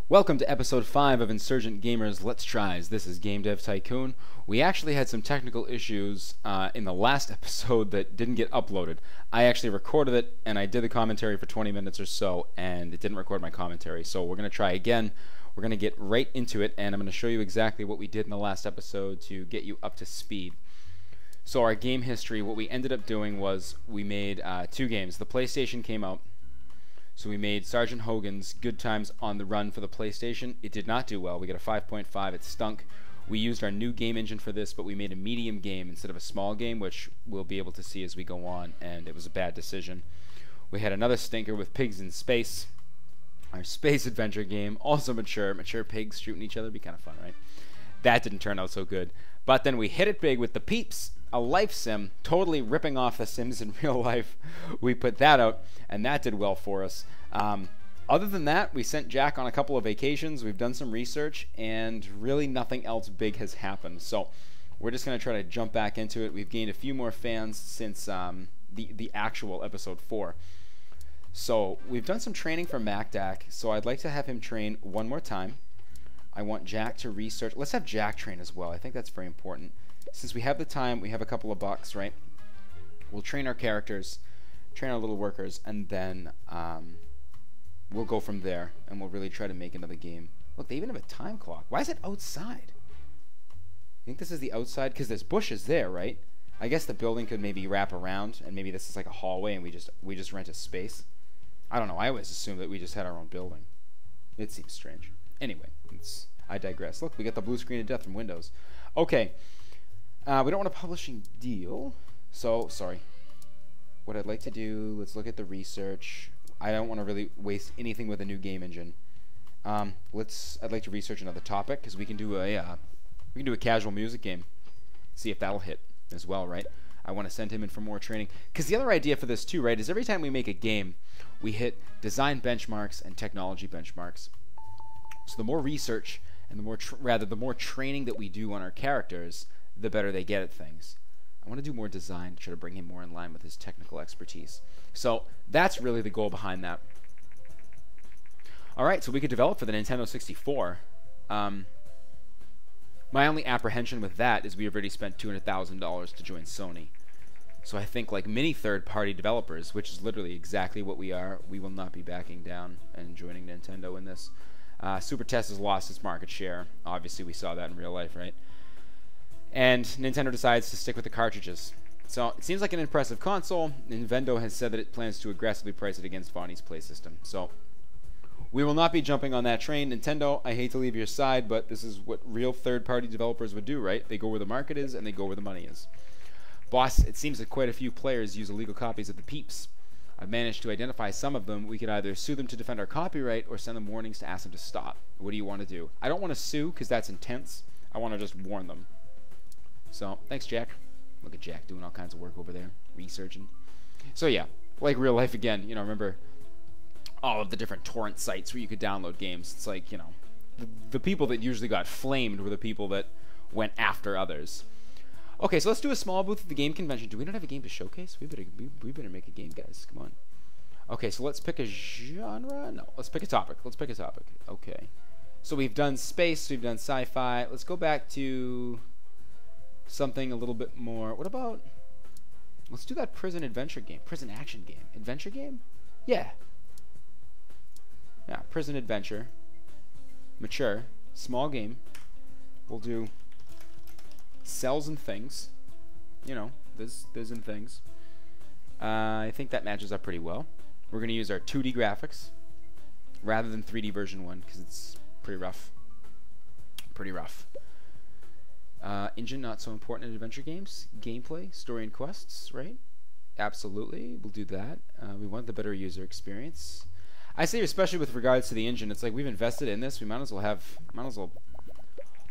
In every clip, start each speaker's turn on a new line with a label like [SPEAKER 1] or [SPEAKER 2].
[SPEAKER 1] Welcome to episode 5 of Insurgent Gamers Let's Tries. This is Game Dev Tycoon. We actually had some technical issues in the last episode that didn't get uploaded. I actually recorded it and I did the commentary for 20 minutes or so and it didn't record my commentary. So we're going to try again. We're going to get right into it and I'm going to show you exactly what we did in the last episode to get you up to speed. So our game history, what we ended up doing was we made 2 games. The PlayStation came out. So we made Sergeant Hogan's Good Times on the Run for the PlayStation. It did not do well. We got a 5.5. It stunk. We used our new game engine for this, but we made a medium game instead of a small game, which we'll be able to see as we go on, and it was a bad decision. We had another stinker with Pigs in Space, our space adventure game, also mature pigs shooting each other. Be kind of fun, right? That didn't turn out so good. But then we hit it big with The Peeps, a life sim, totally ripping off The Sims in real life. We put that out, and that did well for us. Other than that, we sent Jack on a couple of vacations. We've done some research, and really nothing else big has happened. So we're just going to try to jump back into it. We've gained a few more fans since the actual episode 4. So we've done some training for MacDac, so I'd like to have him train one more time. I want Jack to research. Let's have Jack train as well. I think that's very important. Since we have the time, we have a couple of bucks, right? We'll train our characters, train our little workers, and then we'll go from there, and we'll really try to make another game. Look, they even have a time clock. Why is it outside? I think this is the outside, because there's bushes there, right? I guess the building could maybe wrap around, and maybe this is like a hallway, and we just rent a space. I don't know. I always assumed that we just had our own building. It seems strange. Anyway, I digress. Look, we got the blue screen of death from Windows. Okay. We don't want a publishing deal. So, sorry. What I'd like to do, let's look at the research. I don't want to really waste anything with a new game engine. I'd like to research another topic because we can do a casual music game. See if that'll hit as well, right? I want to send him in for more training. Because the other idea for this too, right, is every time we make a game, we hit design benchmarks and technology benchmarks. So the more research and the more training that we do on our characters, the better they get at things. I want to do more design to try to bring him more in line with his technical expertise. So that's really the goal behind that. Alright, so we could develop for the Nintendo 64. My only apprehension with that is we have already spent $200,000 to join Sony. So I think like many third-party developers, which is literally exactly what we are, we will not be backing down and joining Nintendo in this. Super Test has lost its market share. Obviously we saw that in real life, right? And Nintendo decides to stick with the cartridges. So it seems like an impressive console. Nintendo has said that it plans to aggressively price it against Vonnie's Play System. So we will not be jumping on that train. Nintendo, I hate to leave your side, but this is what real third-party developers would do, right? They go where the market is and they go where the money is. Boss, it seems that quite a few players use illegal copies of the Peeps. I've managed to identify some of them. We could either sue them to defend our copyright or send them warnings to ask them to stop. What do you want to do? I don't want to sue because that's intense. I want to just warn them. So, thanks, Jack. Look at Jack doing all kinds of work over there, researching. So, yeah, like real life again, you know, remember all of the different torrent sites where you could download games. It's like, you know, the people that usually got flamed were the people that went after others. Okay, so let's do a small booth at the game convention. Do we not have a game to showcase? We better make a game, guys. Come on. Okay, so let's pick a genre. No, let's pick a topic. Okay. So we've done space. We've done sci-fi. Let's go back to something a little bit more. What about, let's do that prison adventure game. Prison action game. Adventure game? Yeah. Yeah, prison adventure. Mature. Small game. We'll do cells and things. You know, there's and things. I think that matches up pretty well. We're going to use our 2D graphics rather than 3D version 1 because it's pretty rough. Engine, not so important in adventure games. Gameplay, story and quests, right? Absolutely, we'll do that. We want the better user experience. I say especially with regards to the engine, it's like we've invested in this, we might as well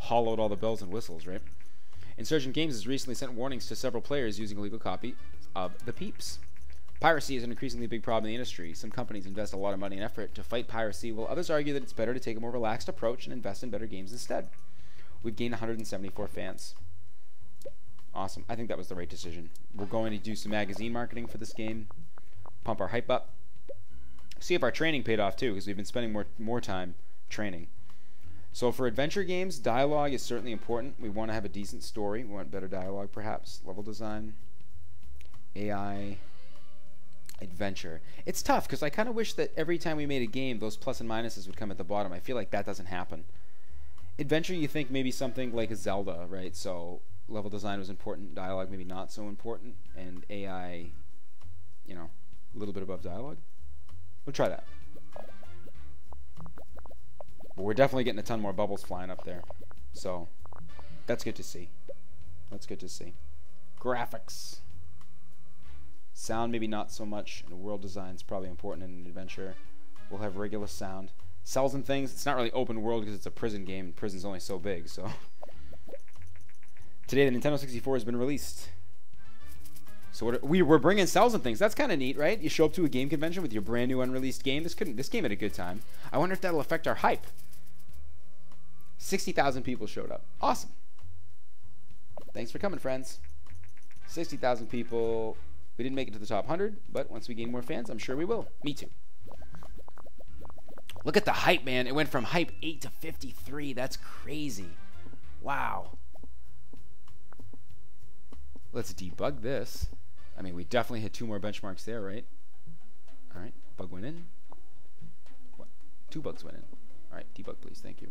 [SPEAKER 1] hollow out all the bells and whistles, right? Insurgent Games has recently sent warnings to several players using illegal copy of the Peeps. Piracy is an increasingly big problem in the industry. Some companies invest a lot of money and effort to fight piracy, while others argue that it's better to take a more relaxed approach and invest in better games instead. We've gained 174 fans. Awesome. I think that was the right decision. We're going to do some magazine marketing for this game, pump our hype up, see if our training paid off too, because we've been spending more time training. So for adventure games, dialogue is certainly important. We want to have a decent story. We want better dialogue, perhaps. Level design, AI, adventure. It's tough because I kind of wish that every time we made a game, those plus and minuses would come at the bottom. I feel like that doesn't happen. Adventure, you think maybe something like a Zelda, right? So level design was important, dialogue maybe not so important, and AI, you know, a little bit above dialogue. We'll try that. But we're definitely getting a ton more bubbles flying up there. So that's good to see. That's good to see. Graphics. Sound maybe not so much, and world design is probably important in an adventure. We'll have regular sound. Cells and things, it's not really open world because it's a prison game, and prison's only so big, so. Today the Nintendo 64 has been released. So we're bringing cells and things. That's kind of neat, right? You show up to a game convention with your brand new unreleased game. This game had a good time. I wonder if that'll affect our hype. 60,000 people showed up. Awesome. Thanks for coming, friends. 60,000 people. We didn't make it to the top 100, but once we gain more fans, I'm sure we will. Me too. Look at the hype, man. It went from hype 8 to 53. That's crazy. Wow. Let's debug this. I mean, we definitely hit 2 more benchmarks there, right? All right, bug went in. What? 2 bugs went in. All right, debug, please. Thank you.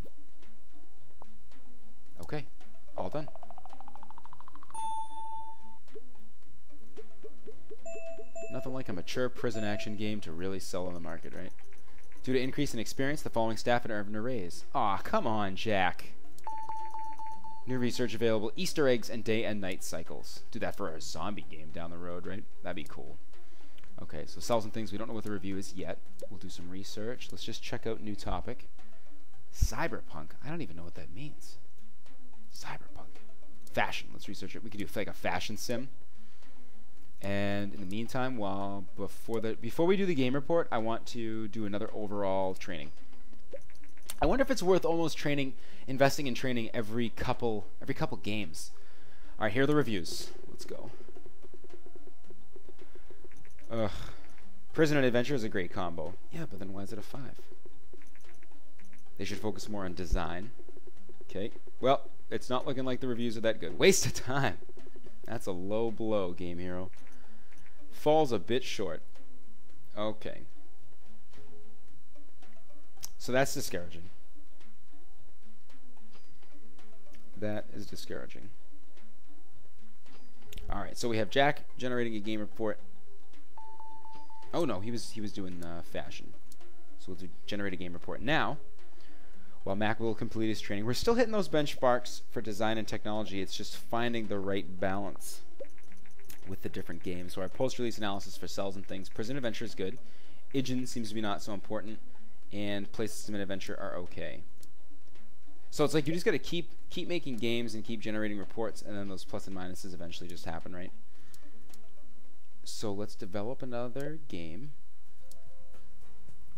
[SPEAKER 1] Okay, all done. Nothing like a mature prison action game to really sell on the market, right? Due to increase in experience, the following staff are earned a raise. Aw, come on, Jack. New research available, Easter eggs, and day and night cycles. Do that for a zombie game down the road, right? That'd be cool. Okay, so cells and things. We don't know what the review is yet. We'll do some research. Let's just check out new topic. Cyberpunk. I don't even know what that means. Cyberpunk. Fashion. Let's research it. We could do like a fashion sim. And in the meantime, before we do the game report, I want to do another overall training. I wonder if it's worth almost investing in training every couple games. All right, here are the reviews. Let's go. Ugh. Prison and adventure is a great combo. Yeah, but then why is it a 5? They should focus more on design. Okay. Well, it's not looking like the reviews are that good. Waste of time. That's a low blow, Game Hero. Falls a bit short. Okay. So that's discouraging. That is discouraging. All right, so we have Jack generating a game report. Oh no, he was doing fashion. So we'll do generate a game report now. While Mac will complete his training, we're still hitting those benchmarks for design and technology. It's just finding the right balance with the different games. So our post-release analysis for cells and things. Prison Adventure is good. IGN seems to be not so important. And Play System and Adventure are okay. So it's like you just got to keep making games and keep generating reports, and then those plus and minuses eventually just happen, right? So let's develop another game.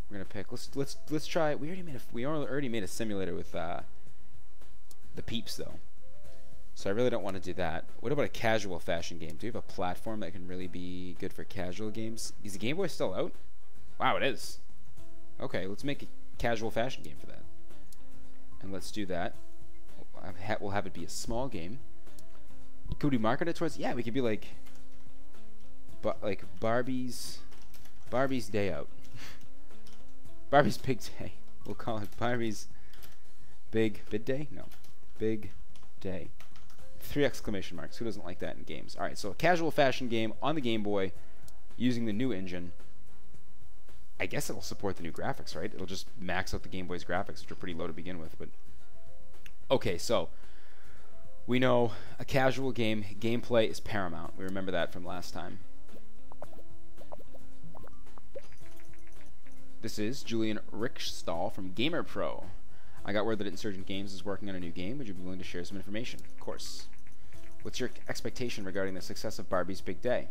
[SPEAKER 1] We're gonna pick. Let's try. We already made a simulator with the Peeps though. So I really don't want to do that. What about a casual fashion game? Do you have a platform that can really be good for casual games? Is the Game Boy still out? Wow, it is. Okay, let's make a casual fashion game for that. And let's do that. We'll have it be a small game. Could we market it towards? Yeah, we could be like Barbie's Day Out. Barbie's Big Day. We'll call it Barbie's Bid Day? No. Big Day. 3 exclamation marks. Who doesn't like that in games? Alright, so a casual fashion game on the Game Boy using the new engine. I guess it'll support the new graphics, right? It'll just max out the Game Boy's graphics, which are pretty low to begin with. But okay, so we know a casual game, gameplay is paramount. We remember that from last time. This is Julian Rickstall from Gamer Pro. I got word that Insurgent Games is working on a new game. Would you be willing to share some information? Of course. What's your expectation regarding the success of Barbie's Big Day?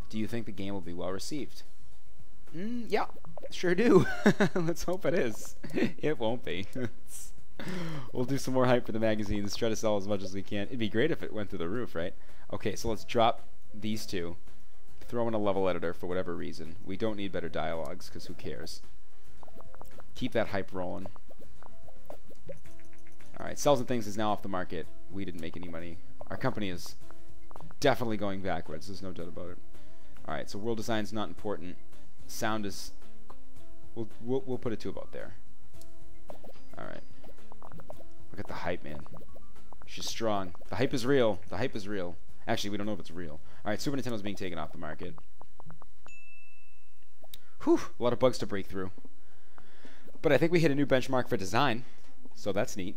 [SPEAKER 1] Do you think the game will be well received? Yeah, sure do. Let's hope it is. It won't be. We'll do some more hype for the magazines, try to sell as much as we can. It'd be great if it went through the roof, right? Okay, so let's drop these two. Throw in a level editor for whatever reason. We don't need better dialogues, because who cares? Keep that hype rolling. Alright, Cells and Things is now off the market. We didn't make any money. Our company is definitely going backwards. There's no doubt about it. Alright, so world design's not important. Sound is... We'll put it to about there. Alright. Look at the hype, man. She's strong. The hype is real. The hype is real. Actually, we don't know if it's real. Alright, Super Nintendo's being taken off the market. Whew, a lot of bugs to break through. But I think we hit a new benchmark for design, so that's neat.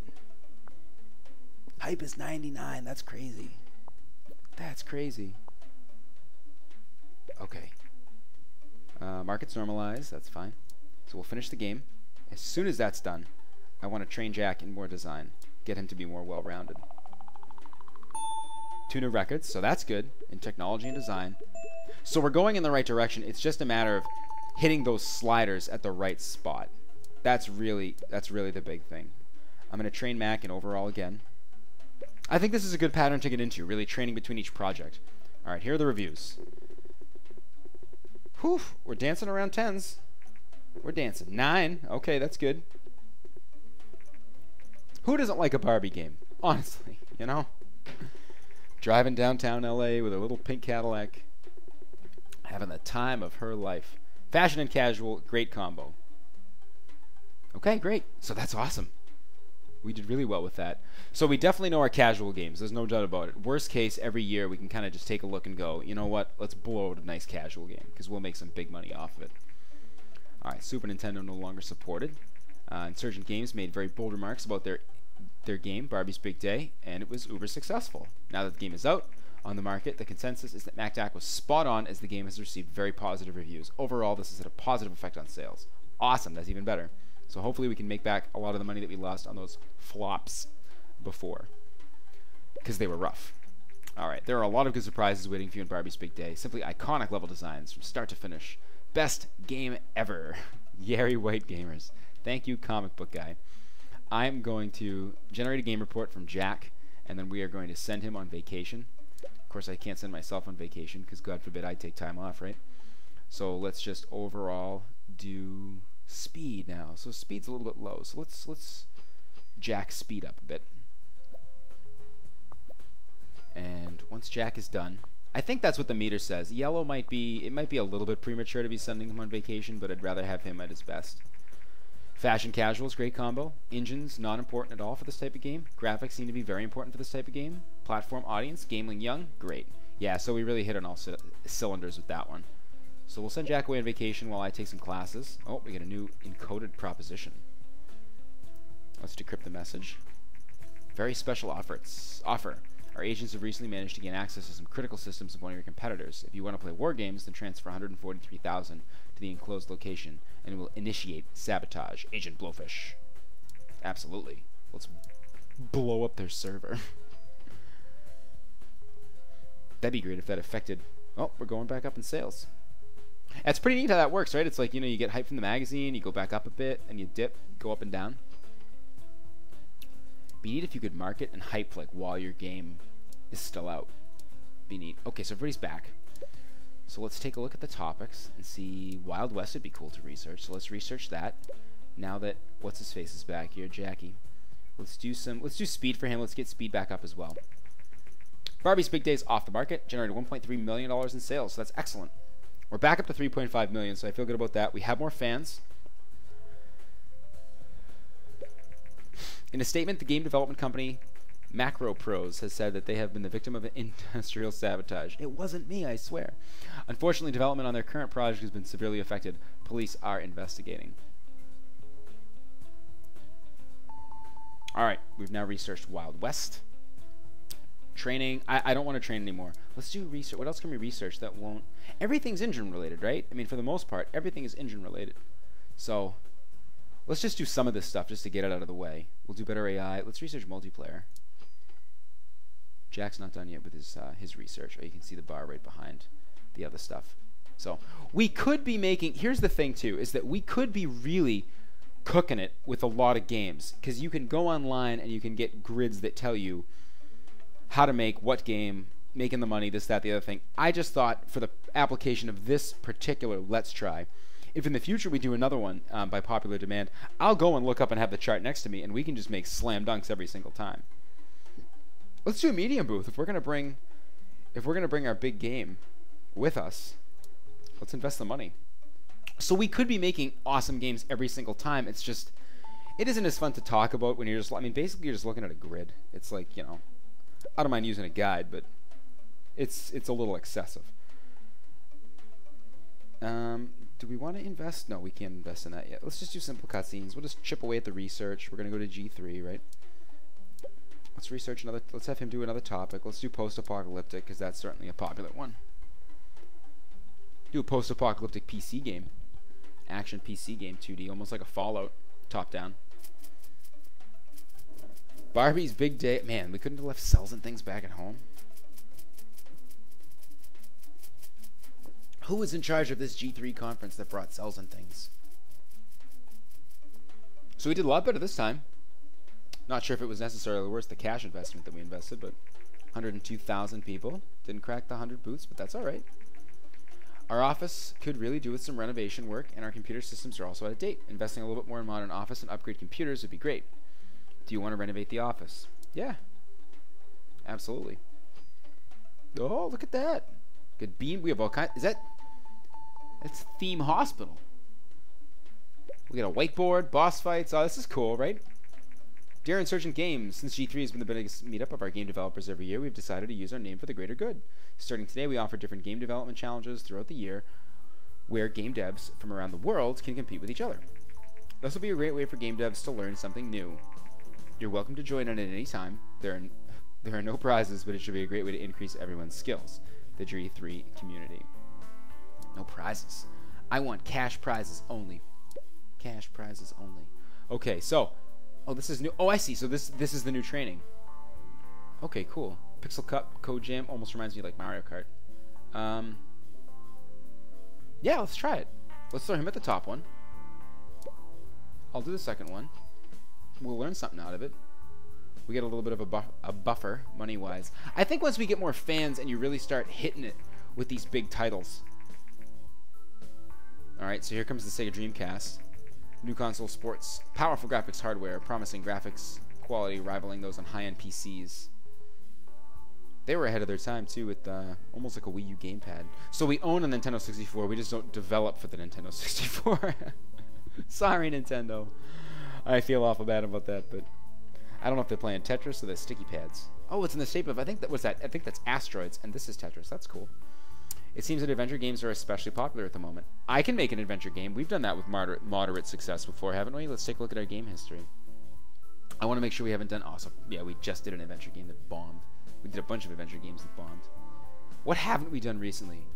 [SPEAKER 1] Hype is 99. That's crazy. That's crazy. Okay. Markets normalize. That's fine. So we'll finish the game. As soon as that's done, I want to train Jack in more design. Get him to be more well-rounded. 2 new records, so that's good in technology and design. So we're going in the right direction. It's just a matter of hitting those sliders at the right spot. That's really the big thing. I'm going to train Mac in overall again. I think this is a good pattern to get into, really training between each project. Alright, here are the reviews. Whew, we're dancing around 10s. We're dancing. 9, okay, that's good. Who doesn't like a Barbie game? Honestly, you know? Driving downtown LA with a little pink Cadillac. Having the time of her life. Fashion and casual, great combo. Okay, great. So that's awesome. We did really well with that. So we definitely know our casual games. There's no doubt about it. Worst case, every year we can kind of just take a look and go, you know what? Let's blow out a nice casual game because we'll make some big money off of it. Alright, Super Nintendo no longer supported. Insurgent Games made very bold remarks about their game, Barbie's Big Day, and it was uber successful. Now that the game is out on the market, the consensus is that MacDac was spot on as the game has received very positive reviews. Overall, this has had a positive effect on sales. Awesome, that's even better. So hopefully we can make back a lot of the money that we lost on those flops before, because they were rough. Alright, there are a lot of good surprises waiting for you in Barbie's Big Day. Simply iconic level designs from start to finish. Best game ever. Yari White Gamers. Thank you, comic book guy. I'm going to generate a game report from Jack, and then we are going to send him on vacation. Of course, I can't send myself on vacation, because God forbid I take time off, right? So let's just overall do speed now. So speed's a little bit low. So let's Jack speed up a bit. And once Jack is done, I think that's what the meter says. Yellow might be a little bit premature to be sending him on vacation, but I'd rather have him at his best. Fashion casuals, great combo. Engines, not important at all for this type of game. Graphics seem to be very important for this type of game. Platform audience, Gameling Young, great. Yeah, so we really hit on all cylinders with that one. So we'll send Jack away on vacation while I take some classes. Oh, we get a new encoded proposition. Let's decrypt the message. Very special offer. Our agents have recently managed to gain access to some critical systems of one of your competitors. If you want to play war games, then transfer 143,000 to the enclosed location, and it will initiate sabotage. Agent Blowfish. Absolutely. Let's blow up their server. That'd be great if that affected... Oh, we're going back up in sales. That's pretty neat how that works, right? It's like, you know, you get hype from the magazine, you go back up a bit, and you dip, go up and down. Be neat if you could market and hype like while your game is still out. Be neat. Okay, so everybody's back. So let's take a look at the topics and see. Wild West would be cool to research. So let's research that. Now that what's his face is back here, Jackie. Let's do speed for him. Let's get speed back up as well. Barbie's Big Day is off the market. Generated $1.3 million in sales. So that's excellent. We're back up to 3.5 million, so I feel good about that. We have more fans. In a statement, the game development company Macro Pros has said that they have been the victim of an industrial sabotage. It wasn't me, I swear. Unfortunately, development on their current project has been severely affected. Police are investigating. Alright, we've now researched Wild West. Training. I don't want to train anymore. Let's do research. What else can we research that won't... Everything's engine related, right? I mean, for the most part, everything is engine related. So... let's just do some of this stuff just to get it out of the way. We'll do better AI. Let's research multiplayer. Jack's not done yet with his research. Oh, you can see the bar right behind the other stuff. So we could be making... Here's the thing, too, is that we could be really cooking it with a lot of games. Because you can go online and you can get grids that tell you how to make what game, making the money, this, that, the other thing. I just thought for the application of this particular Let's Try, If in the future we do another one by popular demand, I'll go and look up and have the chart next to me, and we can just make slam dunks every single time. Let's do a medium booth if we're gonna bring our big game with us. Let's invest the money. So we could be making awesome games every single time. It's just, it isn't as fun to talk about when you're just, I mean, basically you're just looking at a grid. It's like, you know, I don't mind using a guide, but it's a little excessive. Do we want to invest? No, we can't invest in that yet. Let's just do simple cutscenes. We'll just chip away at the research. We're going to go to G3, right? Let's research another, let's have him do another topic. Let's do post-apocalyptic, because that's certainly a popular one. Do a post-apocalyptic PC game. Action PC game, 2D, almost like a Fallout, top-down. Barbie's big day. Man, we couldn't have left cells and things back at home. Who was in charge of this G3 conference that brought cells and things? So we did a lot better this time. Not sure if it was necessarily worth the cash investment that we invested, but 102,000 people. Didn't crack the 100 booths, but that's all right. Our office could really do with some renovation work, and our computer systems are also out of date. Investing a little bit more in modern office and upgrade computers would be great. Do you want to renovate the office? Yeah. Absolutely. Oh, look at that. Good beam. We have all kinds. Is that... It's Theme Hospital. We got a whiteboard, boss fights. Oh, this is cool, right? Dear Insurgent Games, since G3 has been the biggest meetup of our game developers every year, we've decided to use our name for the greater good. Starting today, we offer different game development challenges throughout the year where game devs from around the world can compete with each other. This will be a great way for game devs to learn something new. You're welcome to join in at any time. There are no prizes, but it should be a great way to increase everyone's skills. The G3 community. No prizes. I want cash prizes only. Cash prizes only. Okay, so... Oh, this is new. Oh, I see. So this is the new training. Okay, cool. Pixel Cup, Code Jam. Almost reminds me of like Mario Kart. Yeah, let's try it. Let's throw him at the top one. I'll do the second one. We'll learn something out of it. We get a little bit of a buffer, money-wise. I think once we get more fans and you really start hitting it with these big titles. Alright, so here comes the Sega Dreamcast. New console sports. Powerful graphics hardware. Promising graphics quality rivaling those on high-end PCs. They were ahead of their time, too, with almost like a Wii U gamepad. So we own a Nintendo 64. We just don't develop for the Nintendo 64. Sorry, Nintendo. I feel awful bad about that, but... I don't know if they're playing Tetris or they're sticky pads. Oh, it's in the shape of... I think that's Asteroids, and this is Tetris. That's cool. It seems that adventure games are especially popular at the moment. I can make an adventure game. We've done that with moderate success before, haven't we? Let's take a look at our game history. I want to make sure we haven't done... Awesome. Yeah, we just did an adventure game that bombed. We did a bunch of adventure games that bombed. What haven't we done recently?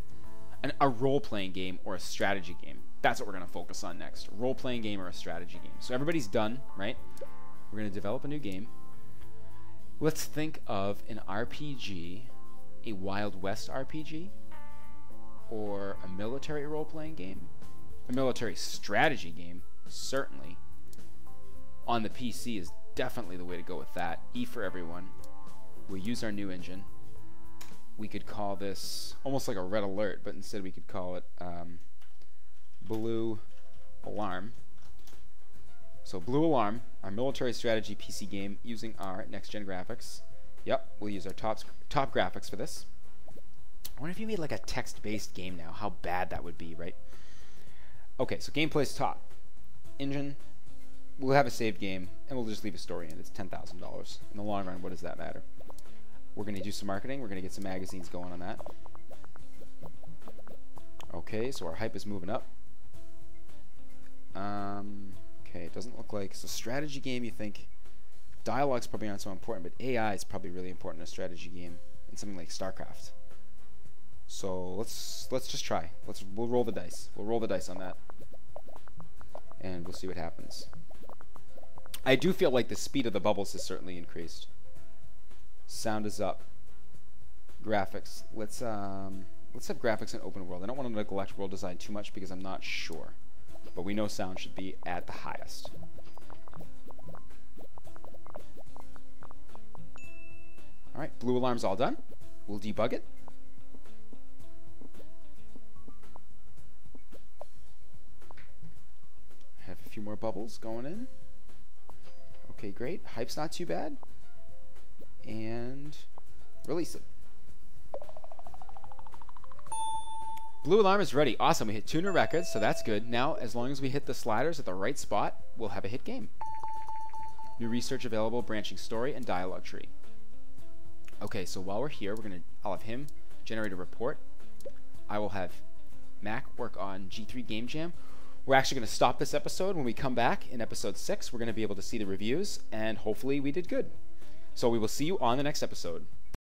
[SPEAKER 1] A role-playing game or a strategy game. That's what we're going to focus on next. Role-playing game or a strategy game. So everybody's done, right? We're going to develop a new game. Let's think of an RPG, a Wild West RPG, or a military role-playing game. A military strategy game, certainly. On the PC is definitely the way to go with that. E for everyone. We'll use our new engine. We could call this almost like a red alert, but instead we could call it Blue Alarm. So Blue Alarm, our military strategy PC game using our next-gen graphics. Yep, we'll use our top graphics for this. I wonder if you made like a text-based game now, how bad that would be, right? Okay, so gameplay's top. Engine, we'll have a save game, and we'll just leave a story in. It's $10,000. In the long run, what does that matter? We're going to do some marketing. We're going to get some magazines going on that. Okay, so our hype is moving up. Okay, it doesn't look like... It's a strategy game, you think. Dialogue's probably not so important, but AI is probably really important in a strategy game. In something like StarCraft. So let's just try. We'll roll the dice. We'll roll the dice on that. And we'll see what happens. I do feel like the speed of the bubbles has certainly increased. Sound is up. Graphics. Let's have graphics in open world. I don't want to neglect world design too much because I'm not sure. But we know sound should be at the highest. Alright, blue alarm's all done. We'll debug it. bubbles going in. Okay, great. Hype's not too bad. And release it. Blue alarm is ready. Awesome. We hit 2 new records, so that's good. Now, as long as we hit the sliders at the right spot, we'll have a hit game. New research available, branching story and dialogue tree. Okay, so while we're here, I'll have him generate a report. I will have Mac work on G3 Game Jam. We're actually going to stop this episode. When we come back in episode 6, we're going to be able to see the reviews, and hopefully we did good. So we will see you on the next episode.